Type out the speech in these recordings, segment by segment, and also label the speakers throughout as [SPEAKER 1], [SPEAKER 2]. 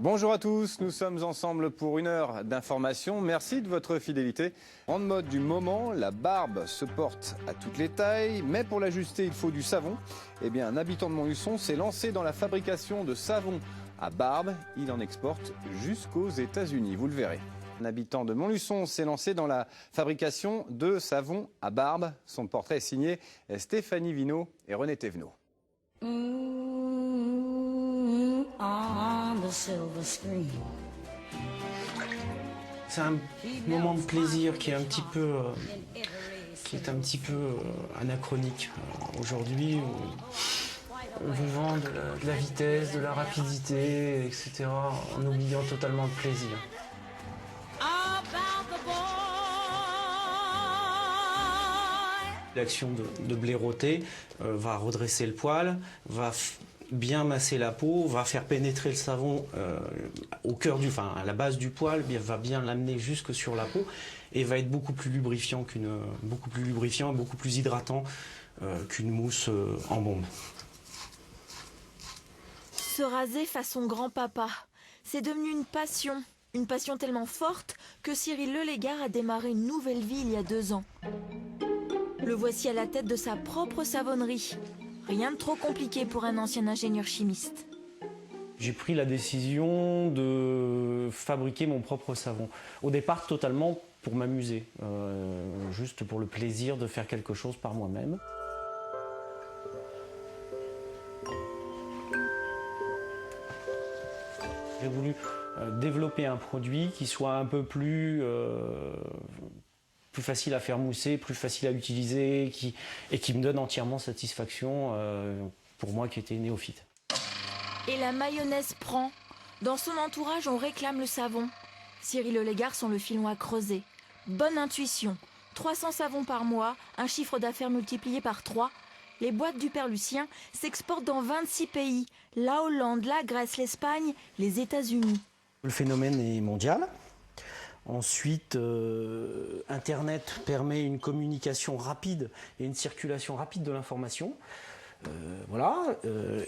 [SPEAKER 1] Bonjour à tous, nous sommes ensemble pour une heure d'information. Merci de votre fidélité. Grande mode du moment, la barbe se porte à toutes les tailles, mais pour l'ajuster, il faut du savon. Eh bien, un habitant de Montluçon s'est lancé dans la fabrication de savon à barbe. Il en exporte jusqu'aux États-Unis, vous le verrez. Un habitant de Montluçon s'est lancé dans la fabrication de savon à barbe. Son portrait est signé Stéphanie Vinault et René Thévenot.
[SPEAKER 2] C'est un moment de plaisir qui est un petit peu, anachronique aujourd'hui, vivant de la vitesse, de la rapidité, etc., en oubliant totalement le plaisir. L'action de blaireauter va redresser le poil, va bien masser la peau, va faire pénétrer le savon au cœur à la base du poil, va bien l'amener jusque sur la peau et va être beaucoup plus lubrifiant, beaucoup plus hydratant qu'une mousse en bombe.
[SPEAKER 3] Se raser façon grand-papa, c'est devenu une passion tellement forte que Cyril Lelégard a démarré une nouvelle vie il y a 2 ans. Le voici à la tête de sa propre savonnerie. Rien de trop compliqué pour un ancien ingénieur chimiste.
[SPEAKER 2] J'ai pris la décision de fabriquer mon propre savon. Au départ, totalement pour m'amuser, juste pour le plaisir de faire quelque chose par moi-même. J'ai voulu développer un produit qui soit un peu plus facile à faire mousser, plus facile à utiliser et qui me donne entièrement satisfaction pour moi qui étais néophyte.
[SPEAKER 3] Et la mayonnaise prend. Dans son entourage, on réclame le savon. Cyril Lelégard sent le filon à creuser. Bonne intuition. 300 savons par mois, un chiffre d'affaires multiplié par 3. Les boîtes du Père Lucien s'exportent dans 26 pays. La Hollande, la Grèce, l'Espagne, les États-Unis.
[SPEAKER 2] Le phénomène est mondial. Ensuite, Internet permet une communication rapide et une circulation rapide de l'information.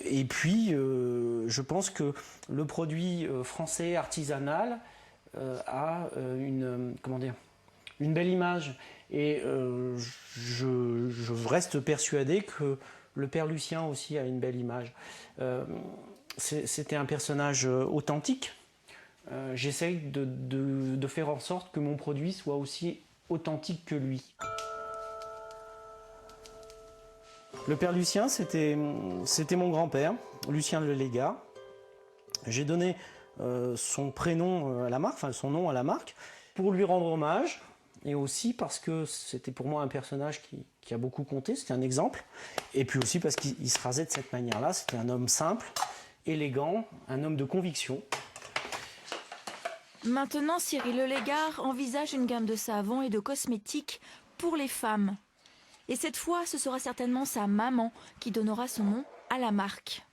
[SPEAKER 2] Et puis, je pense que le produit français artisanal a une belle image. Et je reste persuadé que le Père Lucien aussi a une belle image. C'était un personnage authentique. J'essaye de faire en sorte que mon produit soit aussi authentique que lui. Le Père Lucien, c'était mon grand-père, Lucien Lelégard. J'ai donné son prénom à la marque, enfin son nom à la marque, pour lui rendre hommage, et aussi parce que c'était pour moi un personnage qui a beaucoup compté, c'était un exemple, et puis aussi parce qu'il se rasait de cette manière-là. C'était un homme simple, élégant, un homme de conviction.
[SPEAKER 3] Maintenant, Cyril Lelégard envisage une gamme de savons et de cosmétiques pour les femmes. Et cette fois, ce sera certainement sa maman qui donnera son nom à la marque.